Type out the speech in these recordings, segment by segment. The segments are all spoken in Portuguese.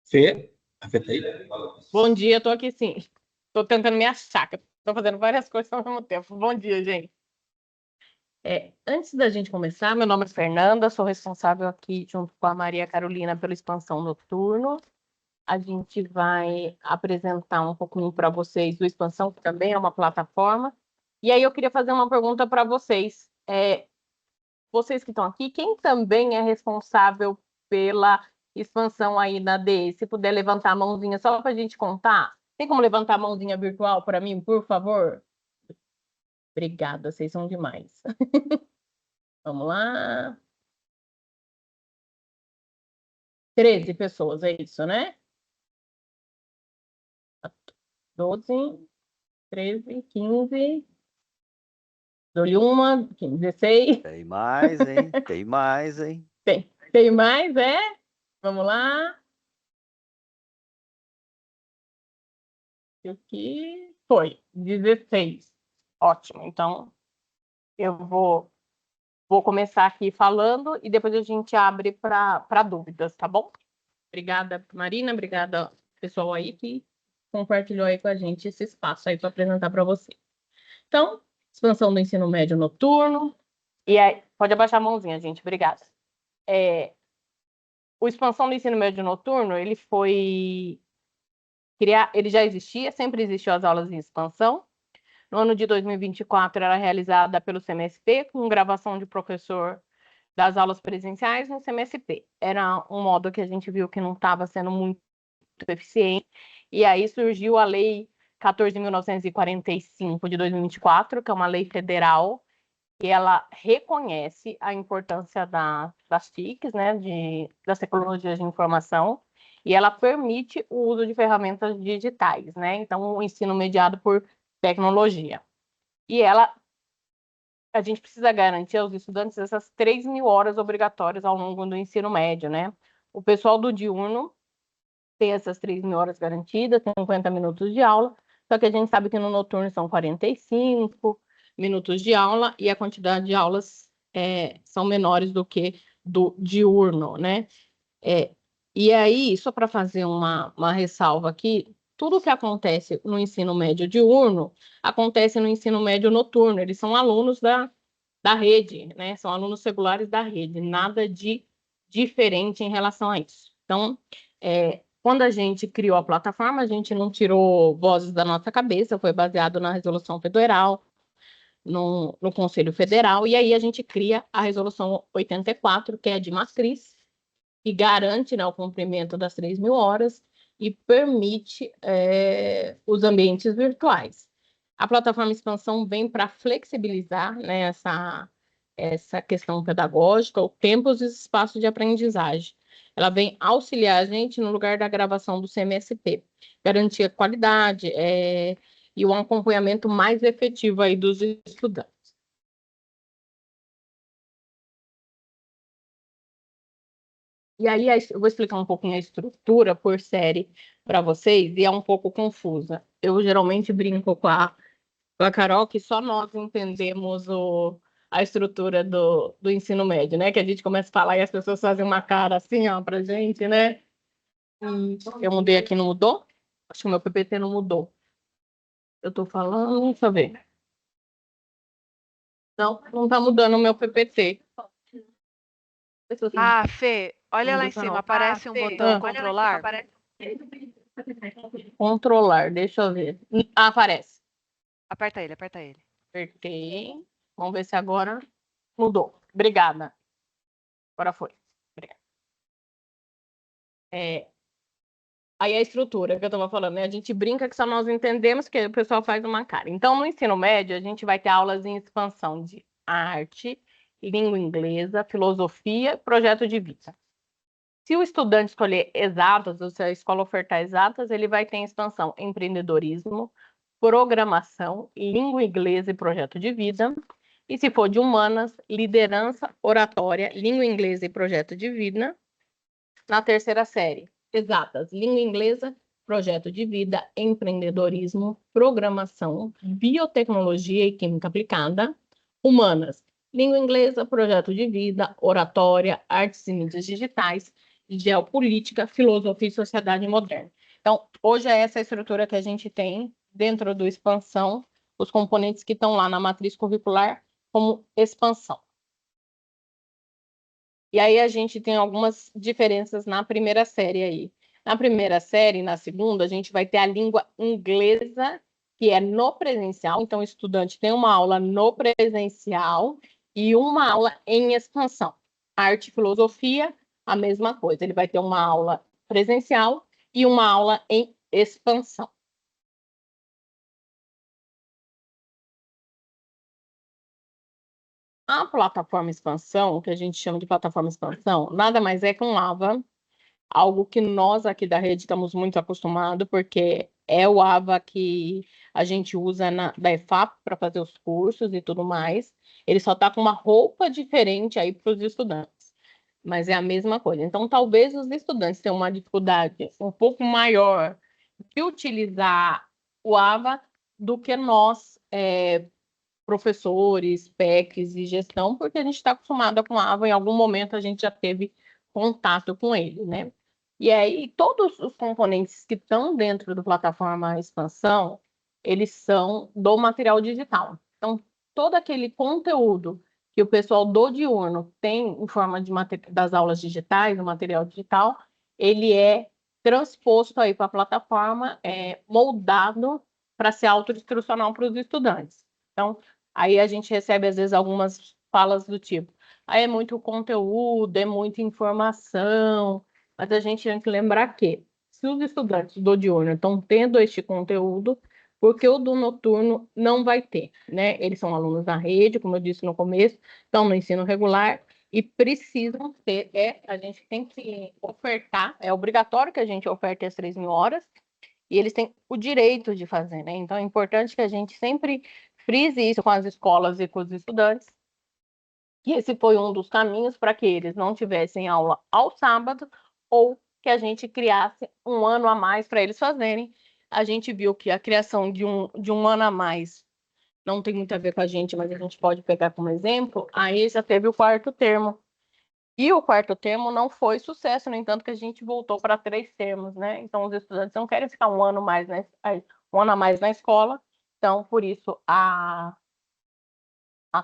Fê, afetei. Bom dia, tô aqui sim. Tô tentando me achar, que eu tô fazendo várias coisas ao mesmo tempo. Bom dia, gente. Antes da gente começar, meu nome é Fernanda, sou responsável aqui junto com a Maria Carolina pela Expansão Noturno. A gente vai apresentar um pouquinho para vocês do Expansão, que também é uma plataforma. E aí eu queria fazer uma pergunta para vocês. Vocês que estão aqui, quem também é responsável pela expansão aí na DE? Se puder levantar a mãozinha só para a gente contar. Tem como levantar a mãozinha virtual para mim, por favor? Obrigada, vocês são demais. Vamos lá. 13 pessoas, é isso, né? 12, 13, 15. Dou-lhe uma, 15, 16. Tem mais, hein? Tem mais, hein? Tem mais, é? Vamos lá. Aqui foi 16. Ótimo. Então, eu vou começar aqui falando e depois a gente abre para dúvidas, tá bom? Obrigada, Marina. Obrigada, pessoal aí que compartilhou aí com a gente esse espaço aí para apresentar para você. Então, expansão do ensino médio noturno. E aí, pode abaixar a mãozinha, gente. Obrigada. O expansão do ensino médio noturno, ele foi ele já existia, sempre existiu as aulas em expansão. No ano de 2024 era realizada pelo CMSP, com gravação de professor das aulas presenciais no CMSP. Era um modo que a gente viu que não estava sendo muito eficiente, e aí surgiu a Lei 14.945 de 2024, que é uma lei federal, e ela reconhece a importância das TICs, né, das tecnologias de informação, e ela permite o uso de ferramentas digitais, né? Então, o ensino mediado por tecnologia. E a gente precisa garantir aos estudantes essas 3.000 horas obrigatórias ao longo do ensino médio, né? O pessoal do diurno tem essas 3.000 horas garantidas, tem 50 minutos de aula, só que a gente sabe que no noturno são 45 minutos de aula e a quantidade de aulas são menores do que do diurno, né? E aí, só para fazer uma ressalva aqui, tudo que acontece no ensino médio diurno acontece no ensino médio noturno. Eles são alunos da rede, né? São alunos regulares da rede, nada de diferente em relação a isso. Então, quando a gente criou a plataforma, a gente não tirou vozes da nossa cabeça, foi baseado na resolução federal, no Conselho Federal, e aí a gente cria a resolução 84, que é de matriz, que garante, né, o cumprimento das 3.000 horas e permite os ambientes virtuais. A plataforma Expansão vem para flexibilizar, né, essa questão pedagógica, o tempo e os espaços de aprendizagem. Ela vem auxiliar a gente no lugar da gravação do CMSP, garantir a qualidade e um acompanhamento mais efetivo aí dos estudantes. E aí, eu vou explicar um pouquinho a estrutura por série para vocês, e é um pouco confusa. Eu geralmente brinco com a Carol que só nós entendemos a estrutura do ensino médio, né? Que a gente começa a falar e as pessoas fazem uma cara assim, ó, pra gente, né? Eu mudei aqui, não mudou? Acho que o meu PPT não mudou. Eu tô falando, deixa eu ver. Não tá mudando o meu PPT. Ah, Fê, olha lá em cima, aparece um botão controlar? Controlar, deixa eu ver. Ah, aparece. Aperta ele, aperta ele. Apertei. Vamos ver se agora mudou. Obrigada. Agora foi. Obrigada. Aí a estrutura que eu estava falando, né? A gente brinca que só nós entendemos que o pessoal faz uma cara. Então, no ensino médio, a gente vai ter aulas em expansão de arte, língua inglesa, filosofia, projeto de vida. Se o estudante escolher exatas, ou se a escola ofertar exatas, ele vai ter em expansão empreendedorismo, programação, língua inglesa e projeto de vida. E se for de humanas, liderança, oratória, língua inglesa e projeto de vida. Na terceira série, exatas, língua inglesa, projeto de vida, empreendedorismo, programação, biotecnologia e química aplicada. Humanas, língua inglesa, projeto de vida, oratória, artes e mídias digitais. geopolítica, filosofia e sociedade moderna. Então, hoje é essa estrutura que a gente tem dentro do expansão, os componentes que estão lá na matriz curricular como expansão. E aí a gente tem algumas diferenças na primeira série aí. Na primeira série e na segunda, a gente vai ter a língua inglesa, que é no presencial. Então, o estudante tem uma aula no presencial e uma aula em expansão. Arte e filosofia, a mesma coisa. Ele vai ter uma aula presencial e uma aula em expansão. A plataforma expansão, que a gente chama de plataforma expansão, nada mais é que um AVA, algo que nós aqui da rede estamos muito acostumados, porque é o AVA que a gente usa da EFAP para fazer os cursos e tudo mais. Ele só está com uma roupa diferente aí para os estudantes, mas é a mesma coisa. Então, talvez os estudantes tenham uma dificuldade um pouco maior de utilizar o AVA do que nós, professores, PECs e gestão, porque a gente está acostumado com a AVA, em algum momento a gente já teve contato com ele, né? E aí, todos os componentes que estão dentro do plataforma expansão, eles são do material digital. Então, todo aquele conteúdo que o pessoal do diurno tem em forma das aulas digitais, do material digital, ele é transposto aí para a plataforma, moldado para ser autoinstrucional para os estudantes. Então, aí a gente recebe, às vezes, algumas falas do tipo, aí é muito conteúdo, é muita informação, mas a gente tem que lembrar que, se os estudantes do diurno estão tendo este conteúdo, porque o do noturno não vai ter, né? Eles são alunos da rede, como eu disse no começo, estão no ensino regular e precisam ter, a gente tem que ofertar, é obrigatório que a gente oferte as 3.000 horas, e eles têm o direito de fazer, né? Então, é importante que a gente sempre frise isso com as escolas e com os estudantes, que esse foi um dos caminhos para que eles não tivessem aula ao sábado ou que a gente criasse um ano a mais para eles fazerem. A gente viu que a criação de um ano a mais não tem muito a ver com a gente, mas a gente pode pegar como exemplo. Aí já teve o quarto termo. E o quarto termo não foi sucesso, no entanto, que a gente voltou para 3 termos, né? Então, os estudantes não querem ficar um ano a mais na escola. Então, por isso, a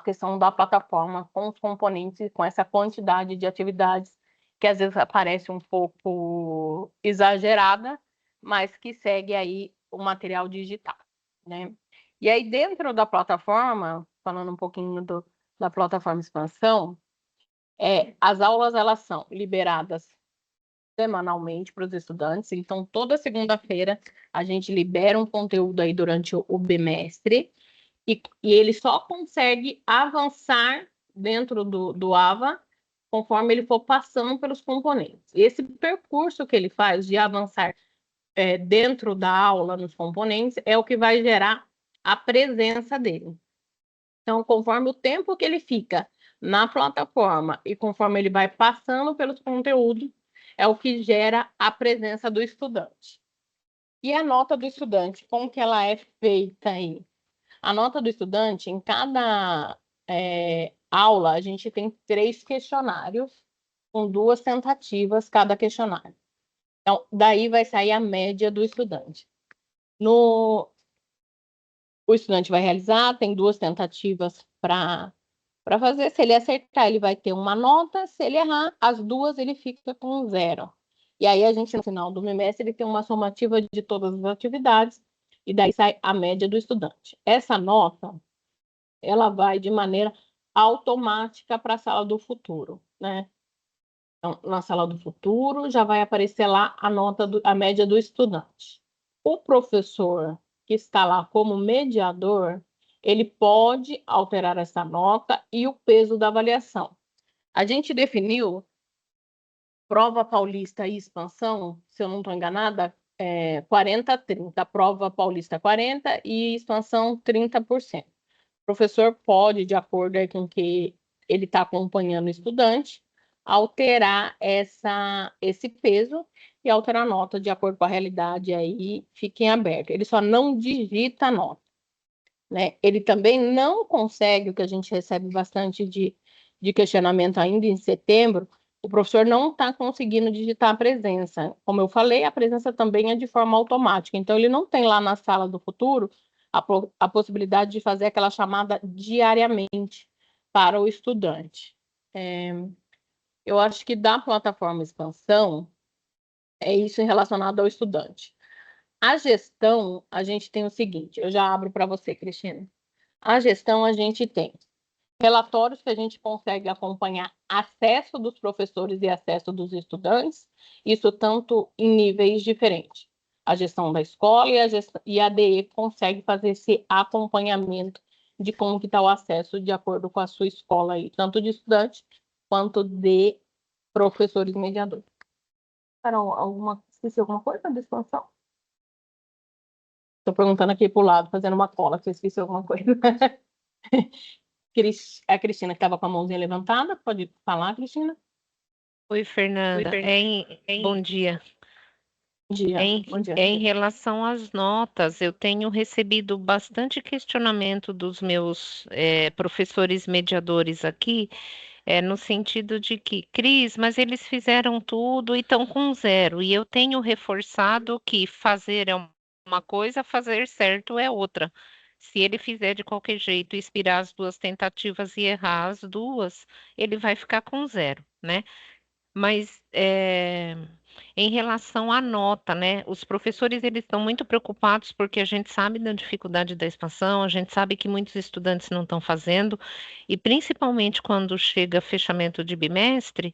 questão da plataforma com os componentes, com essa quantidade de atividades que às vezes parece um pouco exagerada, mas que segue aí o material digital, né? E aí dentro da plataforma, falando um pouquinho da plataforma expansão, as aulas elas são liberadas semanalmente para os estudantes, então toda segunda-feira a gente libera um conteúdo aí durante o bimestre, e ele só consegue avançar dentro do AVA conforme ele for passando pelos componentes. Esse percurso que ele faz de avançar dentro da aula, nos componentes, é o que vai gerar a presença dele. Então, conforme o tempo que ele fica na plataforma e conforme ele vai passando pelos conteúdos, é o que gera a presença do estudante. E a nota do estudante, como que ela é feita aí? A nota do estudante, em cada aula, a gente tem 3 questionários, com 2 tentativas cada questionário. Então, daí vai sair a média do estudante. O estudante vai realizar, tem 2 tentativas para fazer. Se ele acertar, ele vai ter uma nota. Se ele errar, as 2 ele fica com 0. E aí, a gente, no final do bimestre, ele tem uma somativa de todas as atividades, e daí sai a média do estudante. Essa nota, ela vai de maneira automática para a sala do futuro, né? Então, na sala do futuro já vai aparecer lá a média do estudante. O professor que está lá como mediador, ele pode alterar essa nota e o peso da avaliação. A gente definiu prova paulista e expansão, se eu não estou enganada, 40-30. Prova paulista 40% e expansão 30%. O professor pode, de acordo aí com que ele está acompanhando o estudante, alterar esse peso e alterar a nota de acordo com a realidade, aí fiquem abertos. Ele só não digita a nota, né? Ele também não consegue, o que a gente recebe bastante de questionamento ainda em setembro, o professor não está conseguindo digitar a presença. Como eu falei, a presença também é de forma automática. Então, ele não tem lá na sala do futuro a possibilidade de fazer aquela chamada diariamente para o estudante. Eu acho que da plataforma expansão, é isso relacionado ao estudante. A gestão, a gente tem o seguinte, eu já abro para você, Cristina. A gestão, a gente tem relatórios que a gente consegue acompanhar acesso dos professores e acesso dos estudantes, isso tanto em níveis diferentes. A gestão da escola e a DE consegue fazer esse acompanhamento de como que está o acesso de acordo com a sua escola aí, tanto de estudante quanto de professores mediadores. Esqueci alguma coisa da expansão? Estou perguntando aqui para o lado, fazendo uma cola, se eu esqueci alguma coisa. A Cristina que estava com a mãozinha levantada, pode falar, Cristina? Oi, Fernanda. Bom dia. Bom dia. Bom dia. Em relação às notas, eu tenho recebido bastante questionamento dos meus professores mediadores aqui, no sentido de que, Cris, mas eles fizeram tudo e estão com 0. E eu tenho reforçado que fazer é uma coisa, fazer certo é outra. Se ele fizer de qualquer jeito, inspirar as 2 tentativas e errar as 2, ele vai ficar com 0, né? Mas em relação à nota, né? Os professores eles estão muito preocupados porque a gente sabe da dificuldade da expansão, a gente sabe que muitos estudantes não estão fazendo, e principalmente quando chega fechamento de bimestre,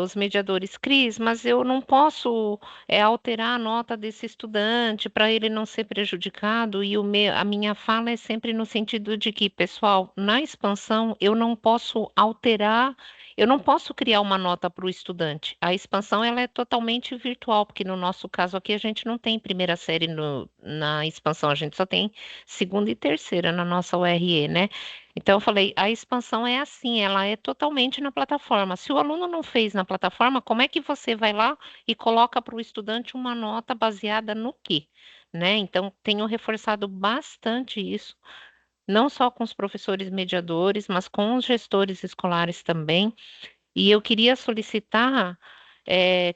os mediadores, Cris, mas eu não posso alterar a nota desse estudante para ele não ser prejudicado, e a minha fala é sempre no sentido de que, pessoal, na expansão eu não posso alterar. Eu não posso criar uma nota para o estudante. A expansão ela é totalmente virtual, porque no nosso caso aqui a gente não tem primeira série na expansão, a gente só tem segunda e terceira na nossa URE, né? Então eu falei, a expansão é assim, ela é totalmente na plataforma. Se o aluno não fez na plataforma, como é que você vai lá e coloca para o estudante uma nota baseada no quê? Né? Então, tenho reforçado bastante isso, não só com os professores mediadores, mas com os gestores escolares também. E eu queria solicitar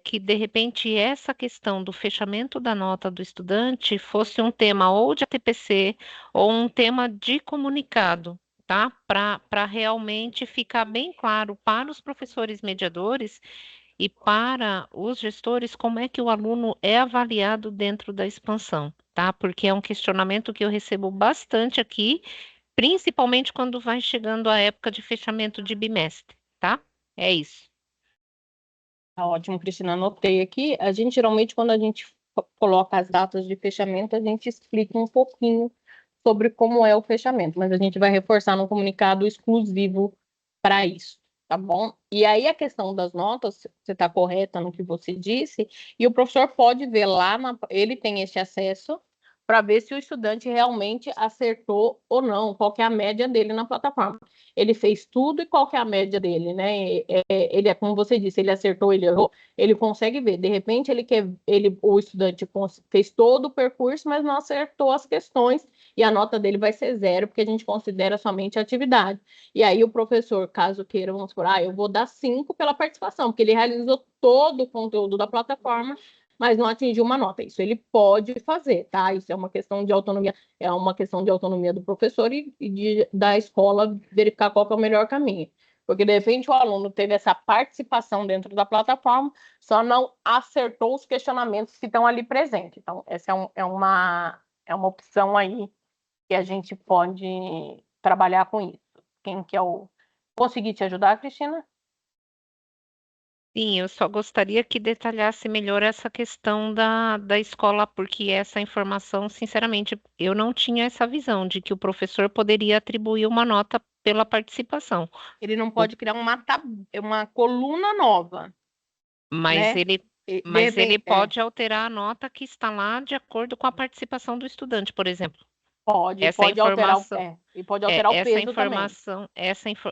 que, de repente, essa questão do fechamento da nota do estudante fosse um tema ou de ATPC ou um tema de comunicado, tá? Para realmente ficar bem claro para os professores mediadores e para os gestores como é que o aluno é avaliado dentro da expansão, tá? Porque é um questionamento que eu recebo bastante aqui, principalmente quando vai chegando a época de fechamento de bimestre, tá? É isso. Tá ótimo, Cristina, anotei aqui. A gente, geralmente, quando a gente coloca as datas de fechamento, a gente explica um pouquinho sobre como é o fechamento, mas a gente vai reforçar no comunicado exclusivo para isso, tá bom? E aí a questão das notas, você está correta no que você disse, e o professor pode ver lá, ele tem esse acesso para ver se o estudante realmente acertou ou não, qual que é a média dele na plataforma. Ele fez tudo e qual que é a média dele, né? Ele é como você disse, ele acertou, ele errou, ele consegue ver. De repente, o estudante fez todo o percurso, mas não acertou as questões, e a nota dele vai ser 0, porque a gente considera somente a atividade. E aí o professor, caso queira, vamos supor, eu vou dar 5 pela participação, porque ele realizou todo o conteúdo da plataforma, mas não atingiu uma nota. Isso ele pode fazer, tá? Isso é uma questão de autonomia, do professor e da escola verificar qual que é o melhor caminho. Porque, de repente, o aluno teve essa participação dentro da plataforma, só não acertou os questionamentos que estão ali presentes. Então, essa é uma opção aí que a gente pode trabalhar com isso. Quem quer conseguir te ajudar, Cristina? Sim, eu só gostaria que detalhasse melhor essa questão da escola, porque essa informação, sinceramente, eu não tinha essa visão de que o professor poderia atribuir uma nota pela participação. Ele não pode criar uma coluna nova, Mas né? ele pode alterar a nota que está lá de acordo com a participação do estudante, por exemplo. Pode Essa alterar informação, e pode alterar o essa peso informação,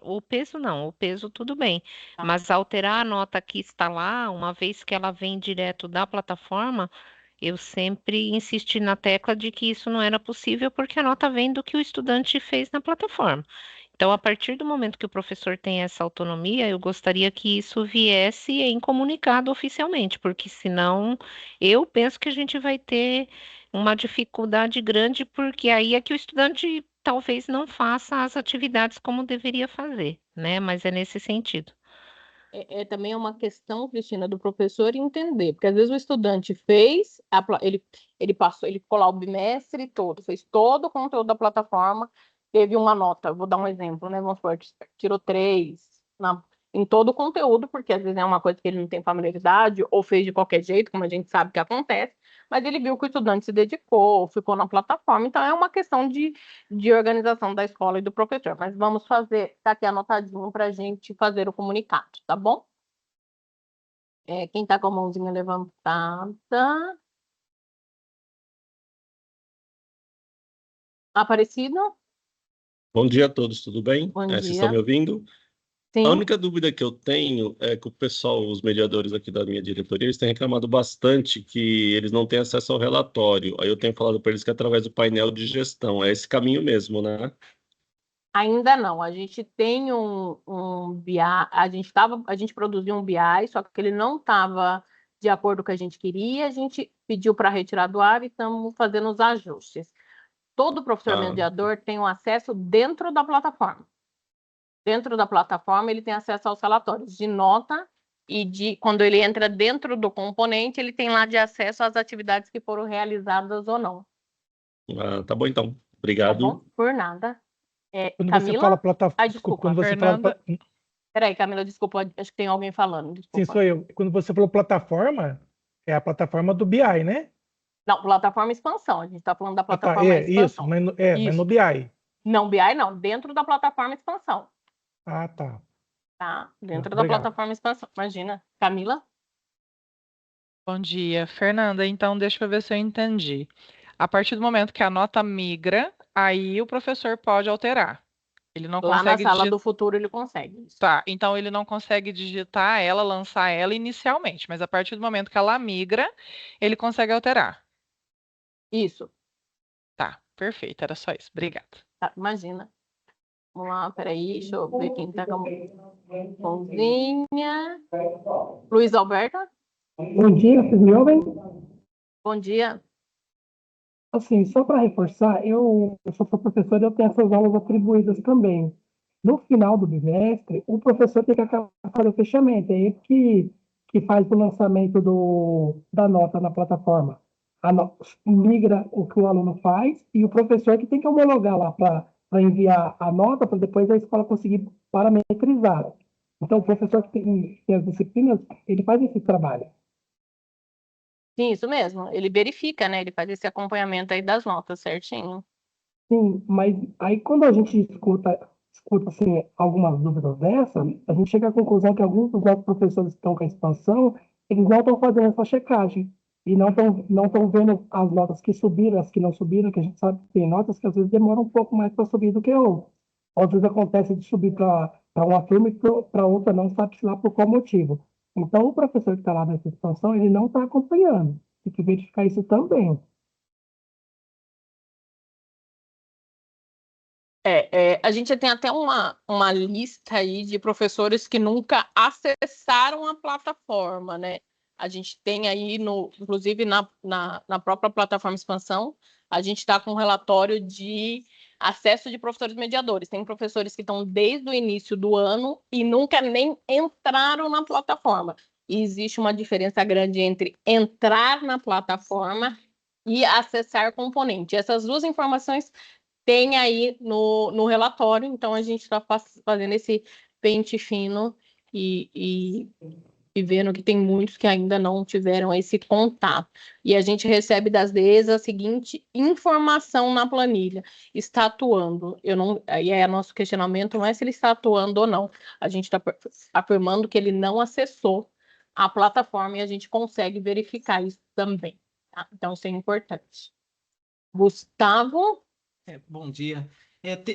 o peso não, o peso tudo bem, Tá. mas alterar a nota que está lá, uma vez que ela vem direto da plataforma, eu sempre insisti na tecla de que isso não era possível porque a nota vem do que o estudante fez na plataforma. Então, a partir do momento que o professor tem essa autonomia, eu gostaria que isso viesse em comunicado oficialmente, porque senão eu penso que a gente vai ter uma dificuldade grande, porque aí é que o estudante talvez não faça as atividades como deveria fazer, né? Mas é nesse sentido. É também uma questão, Cristina, do professor entender, porque às vezes o estudante fez, ele passou, ele ficou lá o bimestre todo, fez todo o conteúdo da plataforma, teve uma nota, vou dar um exemplo, né? Vamos supor, tirou 3 em todo o conteúdo, porque às vezes é uma coisa que ele não tem familiaridade, ou fez de qualquer jeito, como a gente sabe que acontece, mas ele viu que o estudante se dedicou, ficou na plataforma, então é uma questão de organização da escola e do professor. Mas vamos fazer, tá aqui anotadinho para a gente fazer o comunicado, tá bom? Quem está com a mãozinha levantada? Aparecido? Bom dia a todos, tudo bem? Bom Vocês estão me dia. ouvindo? A Sim, única dúvida que eu tenho é que o pessoal, os mediadores aqui da minha diretoria, eles têm reclamado bastante que eles não têm acesso ao relatório. Aí eu tenho falado para eles que é através do painel de gestão. É esse caminho mesmo, né? ainda não. A gente tem um BI, a gente produziu um BI, só que ele não estava de acordo com o que a gente queria, a gente pediu para retirar do ar e estamos fazendo os ajustes. Todo professor Ah, mediador tem um acesso dentro da plataforma. Dentro da plataforma, ele tem acesso aos relatórios de nota e quando ele entra dentro do componente, ele tem lá de acesso às atividades que foram realizadas ou não. tá bom então. Tá Obrigado. bom? Por nada. Quando você Camila? fala plataforma, Ai, desculpa, desculpa. quando você fala, Fernanda. Peraí, Camila, desculpa, acho que tem alguém falando. sim, Desculpa. sou eu. Quando você falou plataforma, é a plataforma do BI, né? Não, plataforma expansão. A gente está falando da Ah, tá, plataforma isso, expansão. mas Isso. no BI. Não, BI não, dentro da plataforma expansão. Ah, tá. Tá? Dentro da Obrigado. plataforma expansão. Imagina. Camila? Bom dia, Fernanda. Então, deixa eu ver se eu entendi. A partir do momento que a nota migra, aí o professor pode alterar. Ele não Lá na consegue sala digitar. do futuro ele consegue isso. Tá, então ele não consegue digitar ela, lançar ela inicialmente, mas a partir do momento que ela migra, ele consegue alterar. Isso. Tá, perfeito, era só isso. Obrigada. Tá, imagina. Vamos lá, peraí, deixa eu ver quem tá com a mãozinha. Luiz Alberto, Bom dia, vocês me ouvem? bom dia. Assim, só para reforçar, eu sou professor e eu tenho essas aulas atribuídas também. No final do bimestre, o professor tem que acabar fazendo o fechamento, é ele que faz o lançamento da nota na plataforma. Migra o que o aluno faz e o professor que tem que homologar lá para enviar a nota para depois a escola conseguir parametrizar. Então, o professor que tem as disciplinas, ele faz esse trabalho. Sim, isso mesmo. Ele verifica, né? Ele faz esse acompanhamento aí das notas certinho. Sim, mas aí quando a gente escuta assim, algumas dúvidas dessas, a gente chega à conclusão que alguns dos nossos professores que estão com a expansão, eles não estão fazendo essa checagem e não estão vendo as notas que subiram, as que não subiram, que a gente sabe que tem notas que às vezes demoram um pouco mais para subir do que outras. Às vezes acontece de subir para uma turma e para outra não, sabe-se lá por qual motivo. Então, o professor que está lá nessa expansão, ele não está acompanhando. Tem que verificar isso também. A gente tem até uma lista aí de professores que nunca acessaram a plataforma, né? A gente tem aí, inclusive na própria plataforma expansão, a gente está com um relatório de acesso de professores mediadores. Tem professores que estão desde o início do ano e nunca nem entraram na plataforma. E existe uma diferença grande entre entrar na plataforma e acessar componente. Essas duas informações tem aí no relatório, então a gente está fazendo esse pente fino e vendo que tem muitos que ainda não tiveram esse contato. E a gente recebe das DES a seguinte informação na planilha: está atuando. Aí nosso questionamento não é se ele está atuando ou não. A gente está afirmando que ele não acessou a plataforma e a gente consegue verificar isso também. Tá? Então, isso é importante. Gustavo? Bom dia.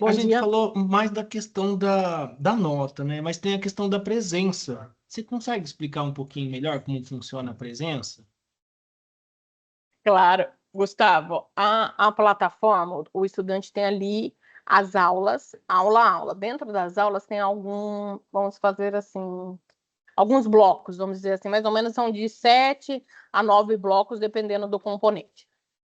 Bom A gente dia. falou mais da questão da nota, né? Mas tem a questão da presença. Você consegue explicar um pouquinho melhor como funciona a presença? Claro, Gustavo, a plataforma, o estudante tem ali as aulas, aula a aula. Dentro das aulas tem vamos fazer assim, alguns blocos, vamos dizer assim, mais ou menos são de 7 a 9 blocos, dependendo do componente.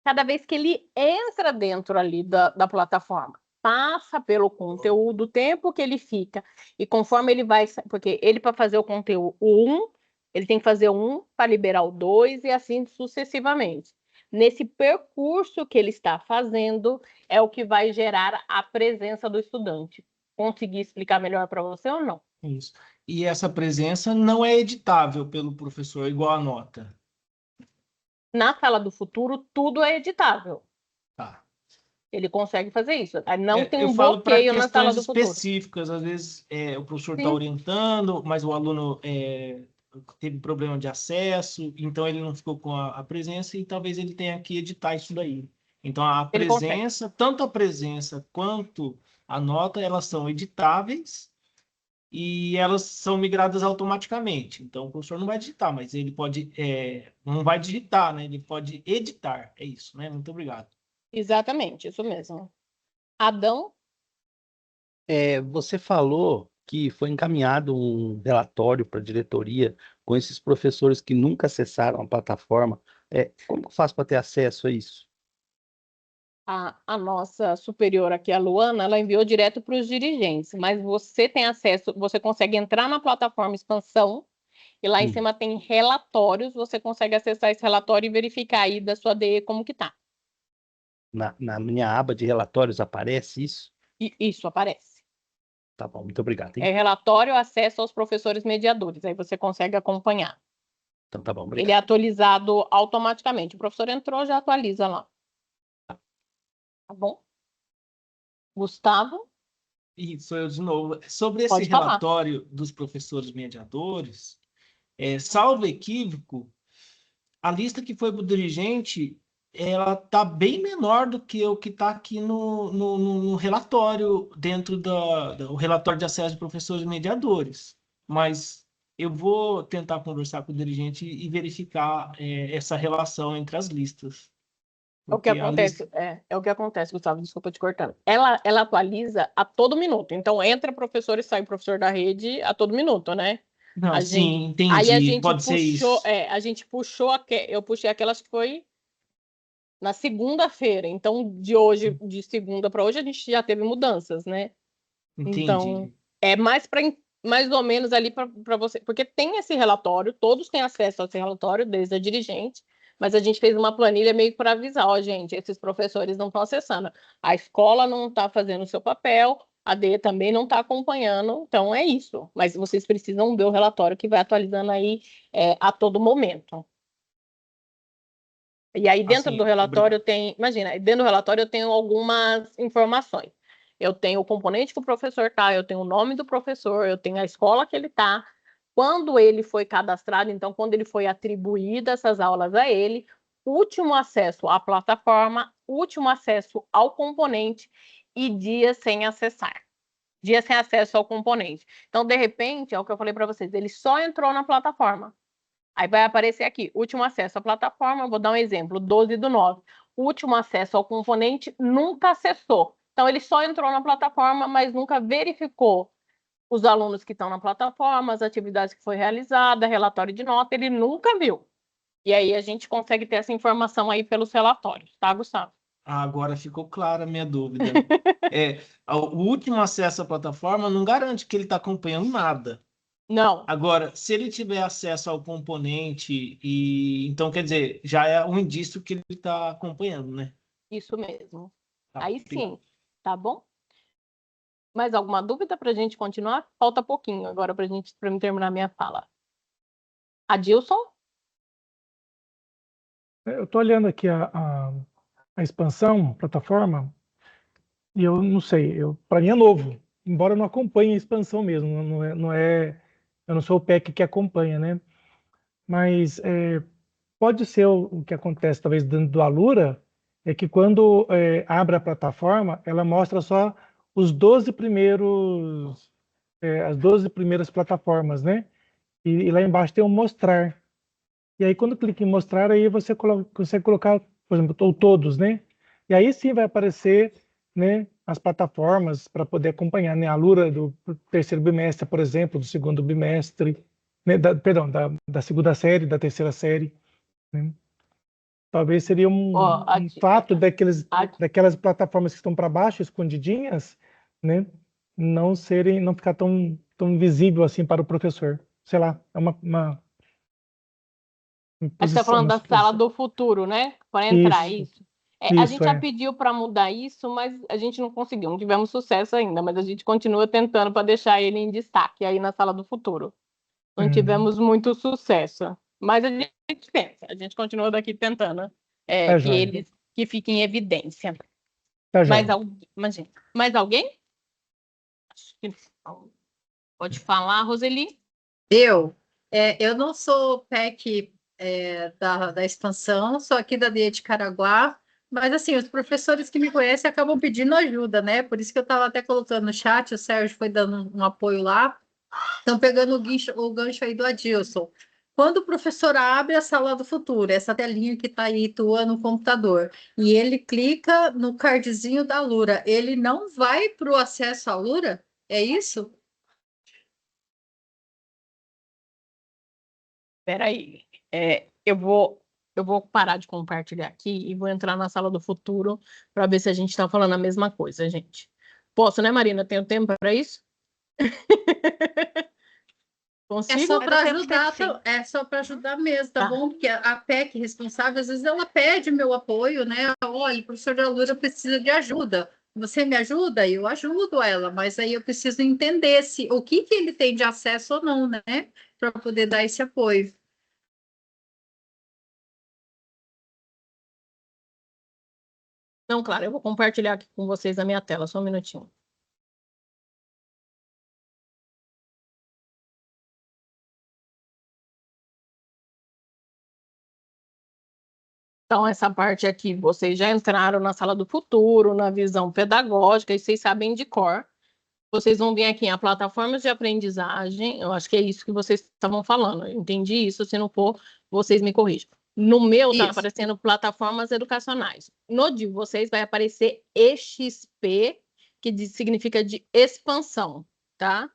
Cada vez que ele entra dentro ali da plataforma, passa pelo conteúdo, o tempo que ele fica, e conforme ele vai, porque ele para fazer o conteúdo 1, ele tem que fazer 1 para liberar o 2 e assim sucessivamente. Nesse percurso que ele está fazendo, é o que vai gerar a presença do estudante. Consegui explicar melhor para você ou não? Isso. E essa presença não é editável pelo professor, igual a nota. Na sala do futuro, tudo é editável. Tá. Ele consegue fazer isso. Não tem Eu um falo para bloqueio na sala questões do futuro. específicas. Às vezes o professor está Sim. orientando, mas o aluno teve problema de acesso, então ele não ficou com a presença e talvez ele tenha que editar isso daí. Então, a Ele presença, tanto a presença quanto a nota, elas são editáveis e elas são migradas automaticamente. Então, o professor não vai digitar, mas ele pode, não vai digitar, né? Ele pode editar. É isso, né? Muito obrigado. Exatamente, isso mesmo. Adão, Você falou que foi encaminhado um relatório para a diretoria com esses professores que nunca acessaram a plataforma. Como que eu faço para ter acesso a isso? a nossa superior aqui, a Luana, ela enviou direto para os dirigentes, mas você tem acesso, você consegue entrar na plataforma Expansão e lá em cima tem relatórios, você consegue acessar esse relatório e verificar aí da sua DE como que tá. Na minha aba de relatórios aparece isso? E isso aparece. Tá bom, muito obrigado, hein? É relatório acesso aos professores mediadores, aí você consegue acompanhar. Então tá bom, Ele é obrigado. atualizado automaticamente. O professor entrou, já atualiza lá. Tá bom? Gustavo, E sou eu de novo. Sobre esse pode falar. relatório dos professores mediadores, salvo equívoco, a lista que foi para o dirigente, ela está bem menor do que o que está aqui no relatório, dentro do relatório de acesso de professores mediadores. Mas eu vou tentar conversar com o dirigente e verificar essa relação entre as listas. É o que Porque a acontece, lista... é o que acontece, Gustavo, desculpa te cortando. Ela atualiza a todo minuto. Então, entra professor e sai professor da rede a todo minuto, né? Não, sim, Aí a entendi. gente Pode ser puxou, isso. a gente puxou, eu puxei aquelas que foi na segunda-feira. Então, de hoje, de segunda para hoje, a gente já teve mudanças, né? Então, Entendi. é mais ou menos ali para você, porque tem esse relatório, todos têm acesso a esse relatório, desde a dirigente, mas a gente fez uma planilha meio para avisar, ó, gente, esses professores não estão acessando, a escola não está fazendo o seu papel, a DE também não está acompanhando, então é isso. Mas vocês precisam ver o relatório que vai atualizando aí a todo momento. E aí, dentro do relatório, dentro do relatório eu tenho algumas informações. Eu tenho o componente que o professor está, eu tenho o nome do professor, eu tenho a escola que ele está, quando ele foi cadastrado, então, quando ele foi atribuído essas aulas a ele, último acesso à plataforma, último acesso ao componente e dias sem acessar. Dias sem acesso ao componente. Então, de repente, é o que eu falei para vocês, ele só entrou na plataforma. Aí vai aparecer aqui, último acesso à plataforma, vou dar um exemplo, 12/9. Último acesso ao componente, nunca acessou. Então, ele só entrou na plataforma, mas nunca verificou os alunos que estão na plataforma, as atividades que foi realizada, relatório de nota, ele nunca viu. E aí a gente consegue ter essa informação aí pelos relatórios, tá, Gustavo? Agora ficou clara a minha dúvida. O último acesso à plataforma não garante que ele está acompanhando nada. Não. Agora, se ele tiver acesso ao componente, então quer dizer, já é um indício que ele está acompanhando, né? Isso mesmo. Tá, Aí obrigado. sim, tá bom? Mais alguma dúvida para a gente continuar? Falta pouquinho agora para eu terminar minha fala. Adilson? Eu estou olhando aqui a expansão, plataforma, e eu não sei, para mim é novo, embora eu não acompanhe a expansão mesmo, eu não sou o PEC que acompanha, né? Mas pode ser o que acontece talvez dentro do Alura, é que quando abre a plataforma, ela mostra só os 12 primeiros, as 12 primeiras plataformas, né? E lá embaixo tem um mostrar. E aí, quando clica em mostrar, aí você consegue colocar, por exemplo, ou todos, né? E aí sim vai aparecer, né, as plataformas para poder acompanhar, né? A Alura do terceiro bimestre, por exemplo, do segundo bimestre, né? Perdão, da segunda série, da terceira série, né? Talvez seria Ó, um fato a- daquelas plataformas que estão para baixo, escondidinhas, né? Não ficar tão visível assim para o professor. Sei lá, é uma a gente está posição, falando uma da sala suposição. do futuro, né? Para entrar, Isso, isso. A isso gente já é. pediu para mudar isso, mas a gente não conseguiu, não tivemos sucesso ainda, mas a gente continua tentando para deixar ele em destaque aí na sala do futuro. Não tivemos muito sucesso, mas a gente tenta, a gente continua daqui tentando Tá que joia. eles que fiquem em evidência. Tá Mais, joia. imagina, mais alguém? Acho que não. Pode falar, Roseli? Eu não sou PEC da expansão, sou aqui da DIA de Caraguá, mas assim, os professores que me conhecem acabam pedindo ajuda, né? Por isso que eu estava até colocando no chat, o Sérgio foi dando um apoio lá. Estão pegando o gancho aí do Adilson. Quando o professor abre a sala do futuro, essa telinha que está aí tua no computador, e ele clica no cardzinho da Lura, ele não vai para o acesso à Lura? É isso? Espera aí. Eu vou parar de compartilhar aqui e vou entrar na sala do futuro para ver se a gente está falando a mesma coisa, gente. Posso, né, Marina? Tenho tempo para isso? É Consigo? só para Mas eu tenho ajudar, sim. é só para ajudar mesmo, tá Tá. bom? Porque a PEC responsável, às vezes ela pede meu apoio, né? Olha, o professor de Alura precisa de ajuda. Você me ajuda? Eu ajudo ela, mas aí eu preciso entender se o que ele tem de acesso ou não, né? Para poder dar esse apoio. Não, claro, eu vou compartilhar aqui com vocês a minha tela, só um minutinho. Então, essa parte aqui, vocês já entraram na sala do futuro, na visão pedagógica, e vocês sabem de cor. Vocês vão vir aqui em plataformas de aprendizagem, eu acho que é isso que vocês estavam falando, eu entendi isso, se não for, vocês me corrijam. No meu está Isso. aparecendo plataformas educacionais. No de vocês vai aparecer EXP, que significa de expansão, tá?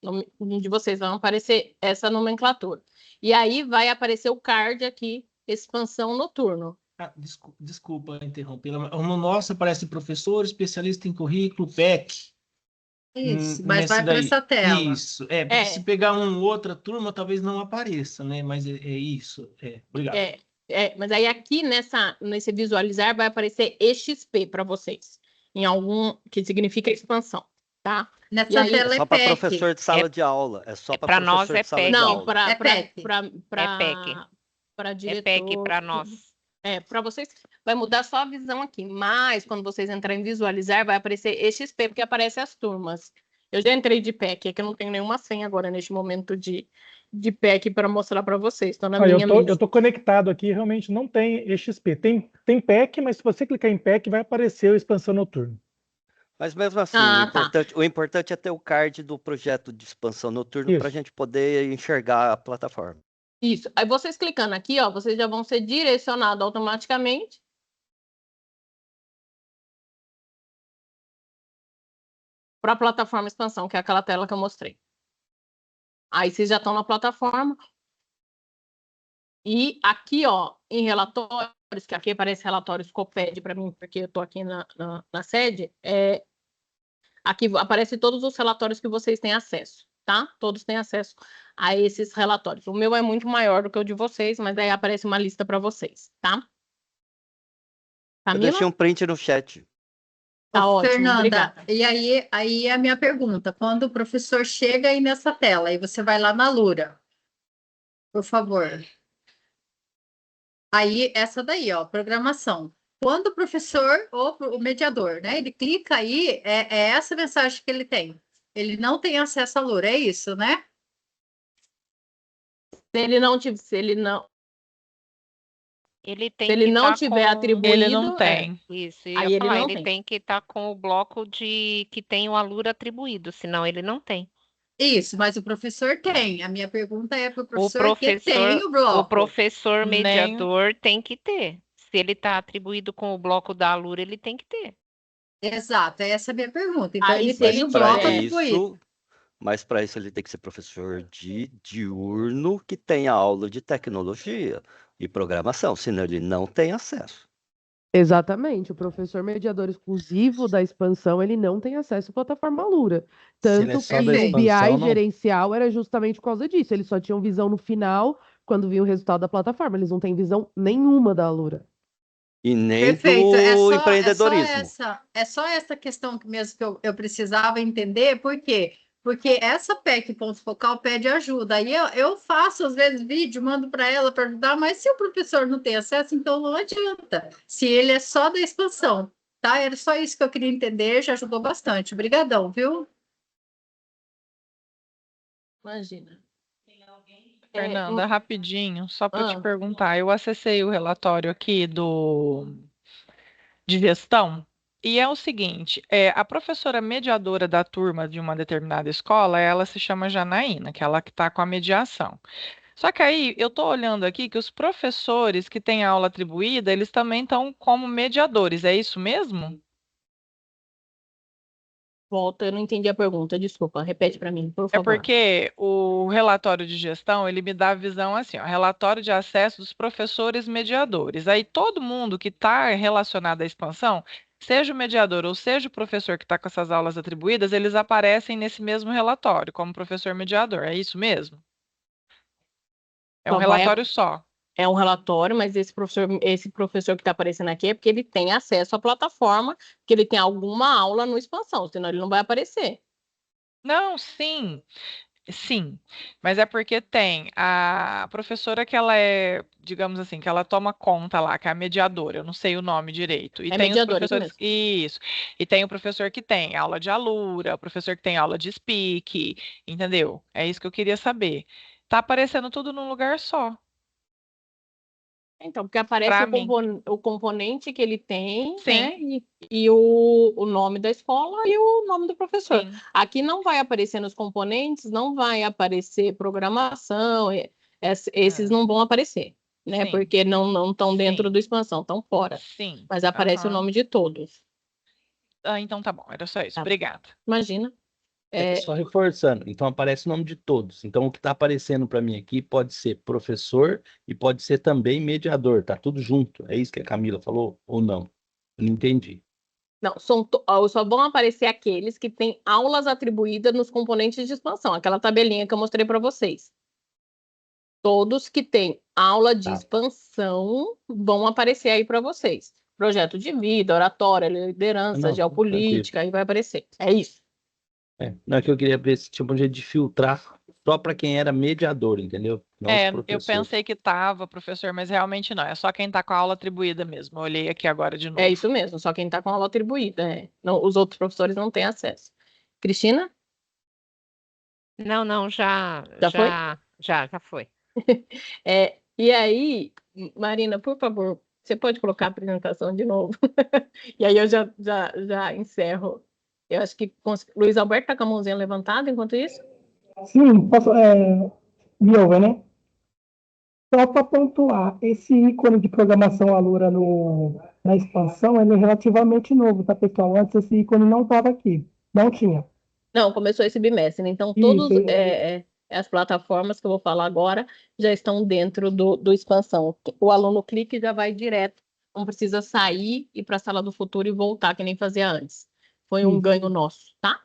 No de vocês vai aparecer essa nomenclatura. E aí vai aparecer o card aqui, expansão noturno. Desculpa interrompê-la. No nosso aparece professor, especialista em currículo, PEC. Isso, mas Nesse vai para daí. essa tela. Isso, porque se pegar uma outra turma, talvez não apareça, né? Mas é isso. Obrigado. Mas aí aqui nesse visualizar vai aparecer EXP para vocês, em algum que significa expansão, tá? Nessa aí, tela É só é para PEC. professor de sala de aula. É só para Para nós professor é de sala PEC. de Não, aula. para É PEC. para É diretor. PEC para nós. Para vocês vai mudar só a visão aqui, mas quando vocês entrarem em visualizar vai aparecer EXP, porque aparece as turmas. Eu já entrei de PEC, é que eu não tenho nenhuma senha agora neste momento de PEC para mostrar para vocês. Estou na minha Eu tô conectado aqui, realmente não tem EXP. Tem PEC, mas se você clicar em PEC, vai aparecer o expansão noturno. Mas mesmo assim, tá. o importante é ter o card do projeto de expansão noturno para a Isso. gente poder enxergar a plataforma. Isso. Aí vocês clicando aqui, ó, vocês já vão ser direcionados automaticamente para a plataforma expansão, que é aquela tela que eu mostrei. Aí vocês já estão na plataforma. E aqui, ó, em relatórios, que aqui aparece relatórios Coped para mim, porque eu estou aqui na sede, aqui aparece todos os relatórios que vocês têm acesso, tá? Todos têm acesso a esses relatórios. O meu é muito maior do que o de vocês, mas aí aparece uma lista para vocês, tá? Eu Camila? deixei um print no chat. Tá ótimo, Fernanda, obrigada. e aí é a minha pergunta. Quando o professor chega aí nessa tela, e você vai lá na Lura, por favor. Aí, essa daí, ó, programação. Quando o professor ou o mediador, né, ele clica aí, é essa mensagem que ele tem. Ele não tem acesso à Lura, é isso, né? Se ele não Ele tem Se ele que não tá tiver com... atribuído, Ele não tem. Isso, Aí ele não ele tem. tem que estar com o bloco que tem o Alura atribuído, senão ele não tem. Isso, mas o professor tem. A minha pergunta é para o O professor que tem o bloco. o professor Nem- mediador tem que ter. Se ele está atribuído com o bloco da Alura, ele tem que ter. Exato, essa é a minha pergunta. Então, Aí, ele se tem ele o bloco tiver. atribuído. Mas para isso ele tem que ser professor de diurno que tenha aula de tecnologia e programação, senão ele não tem acesso. Exatamente, o professor mediador exclusivo da expansão, ele não tem acesso à plataforma Alura. Se ele é Tanto só da que o BI expansão, não. gerencial era justamente por causa disso. Eles só tinham visão no final, quando vinha o resultado da plataforma. Eles não têm visão nenhuma da Alura. E nem Perfeito, do empreendedorismo. é só essa questão mesmo que eu precisava entender, por quê? Porque essa PEC ponto focal pede ajuda. Aí eu faço, às vezes, vídeo, mando para ela para ajudar, mas se o professor não tem acesso, então não adianta. Se ele é só da expansão, tá? Era só isso que eu queria entender, já ajudou bastante. Obrigadão, viu? Imagina. Fernanda, rapidinho, só para te Ah. perguntar, eu acessei o relatório aqui de gestão e é o seguinte, a professora mediadora da turma de uma determinada escola, ela se chama Janaína, que é ela que está com a mediação. Só que aí eu estou olhando aqui que os professores que têm aula atribuída, eles também estão como mediadores, é isso mesmo? Volta, eu não entendi a pergunta, desculpa, repete para mim, por É favor. porque o relatório de gestão, ele me dá a visão assim, ó, relatório de acesso dos professores mediadores. Aí todo mundo que está relacionado à expansão, seja o mediador ou seja o professor que está com essas aulas atribuídas, eles aparecem nesse mesmo relatório, como professor mediador. É isso mesmo? É um Só vai relatório só. É um relatório, mas esse professor que está aparecendo aqui é porque ele tem acesso à plataforma, que ele tem alguma aula no expansão, senão ele não vai aparecer. Não, sim. Sim, mas é porque tem a professora que ela é, digamos assim, que ela toma conta lá, que é a mediadora, eu não sei o nome direito. E É tem os mediador, isso professores, mesmo. isso. E tem o professor que tem aula de Alura, o professor que tem aula de Speak, entendeu? É isso que eu queria saber. Tá aparecendo tudo num lugar só, Então, porque aparece para mim. o componente que ele tem, Sim, né? E o nome da escola e o nome do professor. sim, Aqui não vai aparecer nos componentes, não vai aparecer programação, esses não vão aparecer, né? sim, Porque não estão dentro sim, do expansão, estão fora. sim. Mas aparece o Aham. nome de todos, Ah, então tá bom, era só isso. tá? Obrigada. Imagina. Só reforçando, então aparece o nome de todos. Então o que está aparecendo para mim aqui pode ser professor e pode ser também mediador, tá tudo junto. É isso que a Camila falou ou não? Eu não entendi. Não, só vão aparecer aqueles que têm aulas atribuídas nos componentes de expansão, aquela tabelinha que eu mostrei para vocês. Todos que têm aula de Tá. expansão vão aparecer aí para vocês. Projeto de vida, oratória, liderança, Não, geopolítica, aí vai aparecer. É isso. Não é que eu queria ver se tinha um jeito de filtrar só para quem era mediador, entendeu? Não os Eu professores. pensei que tava, professor, mas realmente não. É só quem tá com a aula atribuída mesmo. Eu olhei aqui agora de novo. É isso mesmo, só quem está com aula atribuída. Não, os outros professores não têm acesso. Cristina? Não, Já foi? já foi. E aí, Marina, por favor, você pode colocar a apresentação de novo? E aí eu já encerro. Eu acho que Luiz Alberto está com a mãozinha levantada enquanto isso? Sim, posso, me ouve, né? Só para pontuar, esse ícone de programação Alura na expansão, ele é relativamente novo, tá, pessoal? Antes esse ícone não estava aqui, não tinha. Não, começou esse bimestre, né? Então Isso, todas as plataformas que eu vou falar agora já estão dentro do expansão. O aluno clica e já vai direto, não precisa sair, ir para a sala do futuro e voltar, que nem fazia antes. Foi um Isso. ganho nosso, tá?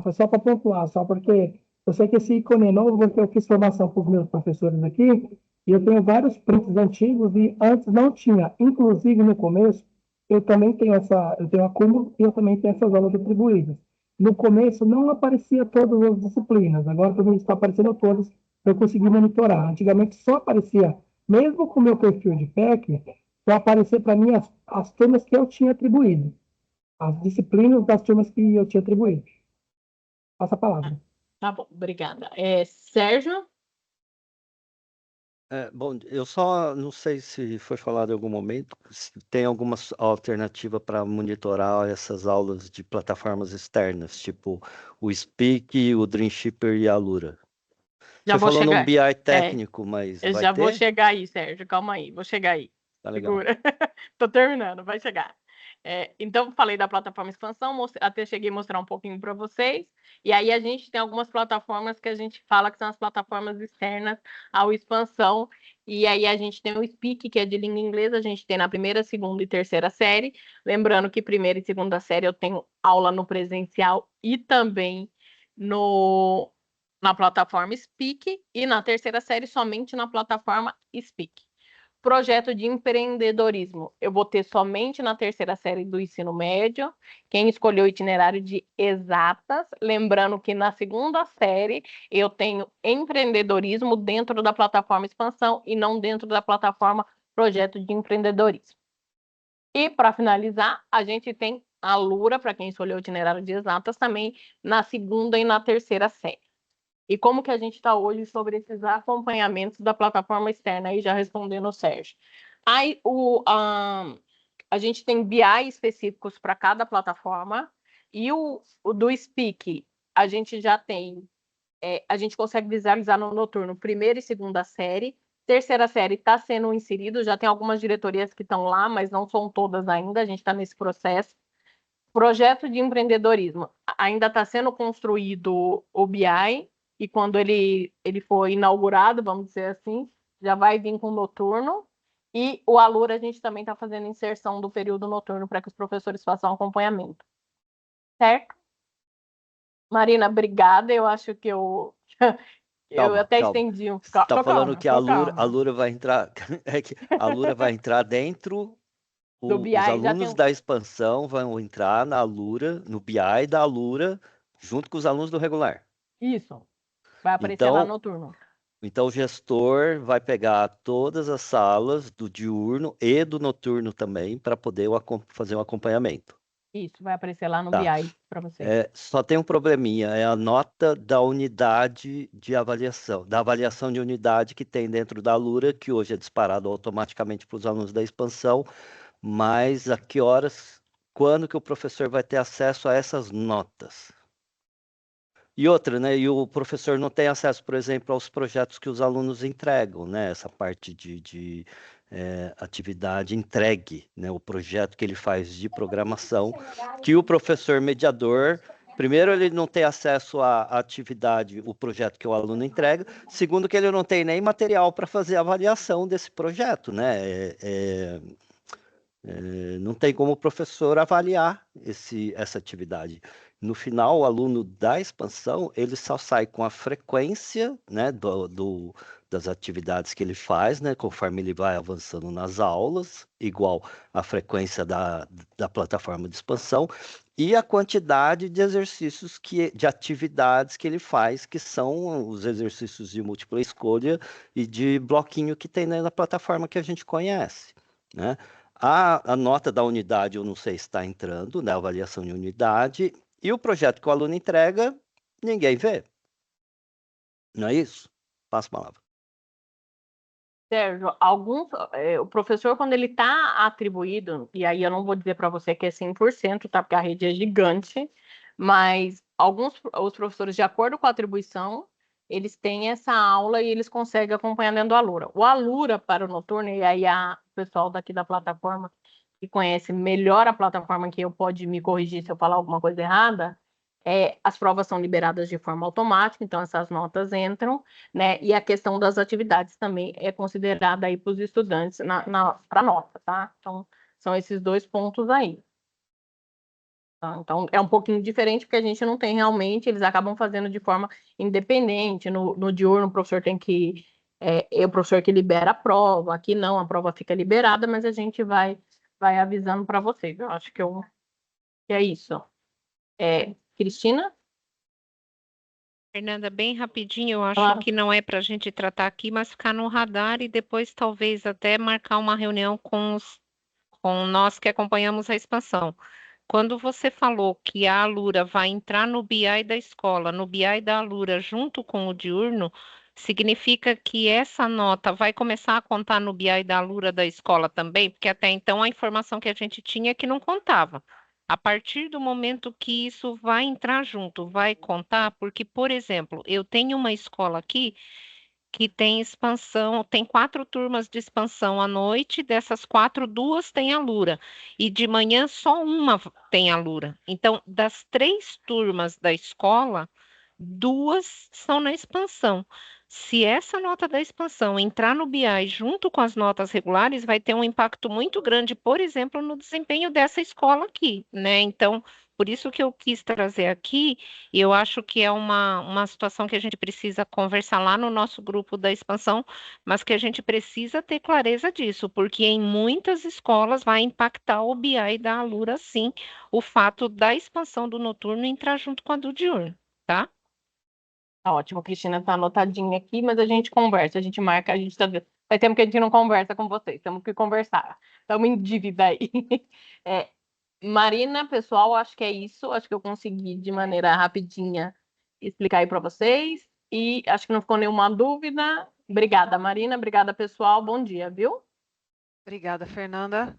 Foi só para pontuar, só porque eu sei que esse ícone é novo, porque eu fiz formação para os meus professores aqui, e eu tenho vários prints antigos e antes não tinha. Inclusive, no começo, eu também tenho eu tenho acúmulo e eu também tenho essas aulas atribuídas. No começo não aparecia todas as disciplinas, agora também está aparecendo todas, eu consegui monitorar. Antigamente só aparecia, mesmo com o meu perfil de PEC, só aparecia para mim as turmas que eu tinha atribuído, as disciplinas das turmas que eu tinha atribuído. Passa a palavra. Tá bom, obrigada. Sérgio? Bom, eu só não sei se foi falado em algum momento, se tem alguma alternativa para monitorar essas aulas de plataformas externas, tipo o Speak, o Dreamshipper e a Alura. Já Você vou falou num chegar. BI técnico, mas Eu vai já vou ter? chegar aí, Sérgio. Calma aí, vou chegar aí. Tá legal. Segura. Tô terminando, vai chegar. Então, falei da plataforma expansão, até cheguei a mostrar um pouquinho para vocês. E aí a gente tem algumas plataformas que a gente fala que são as plataformas externas ao expansão. E aí a gente tem o Speak, que é de língua inglesa, a gente tem na primeira, segunda e terceira série. Lembrando que primeira e segunda série eu tenho aula no presencial e também na plataforma Speak, e na terceira série somente na plataforma Speak. Projeto de empreendedorismo, eu vou ter somente na terceira série do ensino médio. Quem escolheu o itinerário de exatas, lembrando que na segunda série eu tenho empreendedorismo dentro da plataforma expansão e não dentro da plataforma projeto de empreendedorismo. E para finalizar, a gente tem a Lura, para quem escolheu o itinerário de exatas, também na segunda e na terceira série. E como que a gente está hoje sobre esses acompanhamentos da plataforma externa, aí já respondendo o Sérgio. Aí, a gente tem BI específicos para cada plataforma, e o do Speak, a gente já tem, a gente consegue visualizar no noturno primeira e segunda série, terceira série está sendo inserido, já tem algumas diretorias que estão lá, mas não são todas ainda, a gente está nesse processo. Projeto de empreendedorismo, ainda está sendo construído o BI, e quando ele for inaugurado, vamos dizer assim, já vai vir com noturno. E o Alura, a gente também está fazendo inserção do período noturno para que os professores façam acompanhamento. Certo? Marina, obrigada. Eu acho que eu até estendi um. Você está falando que a Lura vai entrar. É que a Lura vai entrar dentro. Os alunos da expansão vão entrar na Lura, no BI da Lura, junto com os alunos do regular. Isso. Vai aparecer lá noturno. Então, o gestor vai pegar todas as salas do diurno e do noturno também para poder fazer um acompanhamento. Isso, vai aparecer lá no BI para você. Só tem um probleminha, é a nota da unidade de avaliação, da avaliação de unidade que tem dentro da Lura, que hoje é disparado automaticamente para os alunos da expansão, mas a que horas, quando que o professor vai ter acesso a essas notas? E outra, né? E o professor não tem acesso, por exemplo, aos projetos que os alunos entregam, né? Essa parte de atividade entregue, né? O projeto que ele faz de programação, que o professor mediador, primeiro, ele não tem acesso à atividade, o projeto que o aluno entrega, segundo, que ele não tem nem material para fazer a avaliação desse projeto, né? Não tem como o professor avaliar essa atividade. No final, o aluno da expansão, ele só sai com a frequência, né, das atividades que ele faz, né, conforme ele vai avançando nas aulas, igual a frequência da plataforma de expansão, e a quantidade de exercícios, de atividades que ele faz, que são os exercícios de múltipla escolha e de bloquinho que tem na plataforma que a gente conhece, né? A nota da unidade, eu não sei se está entrando, né, a avaliação de unidade, e o projeto que o aluno entrega, ninguém vê. Não é isso? Passo a palavra. Sérgio, o professor, quando ele está atribuído, e aí eu não vou dizer para você que é 100%, tá? Porque a rede é gigante, mas os professores, de acordo com a atribuição, eles têm essa aula e eles conseguem acompanhar dentro do Alura. O Alura para o noturno, e aí o pessoal daqui da plataforma, que conhece melhor a plataforma que eu, pode me corrigir se eu falar alguma coisa errada, as provas são liberadas de forma automática, então essas notas entram, né? E a questão das atividades também é considerada aí para os estudantes para nota, tá? Então, são esses dois pontos aí. Tá? Então, é um pouquinho diferente, porque a gente não tem realmente, eles acabam fazendo de forma independente. No diurno, o professor tem que. É o professor que libera a prova, aqui não, a prova fica liberada, mas a gente vai avisando para vocês. Eu acho que é isso. Cristina? Fernanda, bem rapidinho, eu acho que não é para a gente tratar aqui, mas ficar no radar e depois talvez até marcar uma reunião com nós que acompanhamos a expansão. Quando você falou que a Alura vai entrar no BI da escola, no BI da Alura junto com o diurno, significa que essa nota vai começar a contar no BI da Alura da escola também? Porque até então a informação que a gente tinha é que não contava. A partir do momento que isso vai entrar junto, vai contar, porque, por exemplo, eu tenho uma escola aqui que tem expansão, tem 4 turmas de expansão à noite, dessas 4, 2 têm Alura, e de manhã só uma tem Alura. Então, das 3 turmas da escola, 2 são na expansão. Se essa nota da expansão entrar no BI junto com as notas regulares, vai ter um impacto muito grande, por exemplo, no desempenho dessa escola aqui, né? Então, por isso que eu quis trazer aqui, e eu acho que é uma situação que a gente precisa conversar lá no nosso grupo da expansão, mas que a gente precisa ter clareza disso, porque em muitas escolas vai impactar o BI da Alura, sim, o fato da expansão do noturno entrar junto com a do diurno, tá? Tá ótimo, Cristina, tá anotadinha aqui, mas a gente conversa, a gente marca, a gente tá vendo. Faz tempo que a gente não conversa com vocês, temos que conversar. Estamos em dívida aí. É, Marina, pessoal, acho que é isso. Acho que eu consegui, de maneira rapidinha, explicar aí para vocês. E acho que não ficou nenhuma dúvida. Obrigada, Marina. Obrigada, pessoal. Bom dia, viu? Obrigada, Fernanda.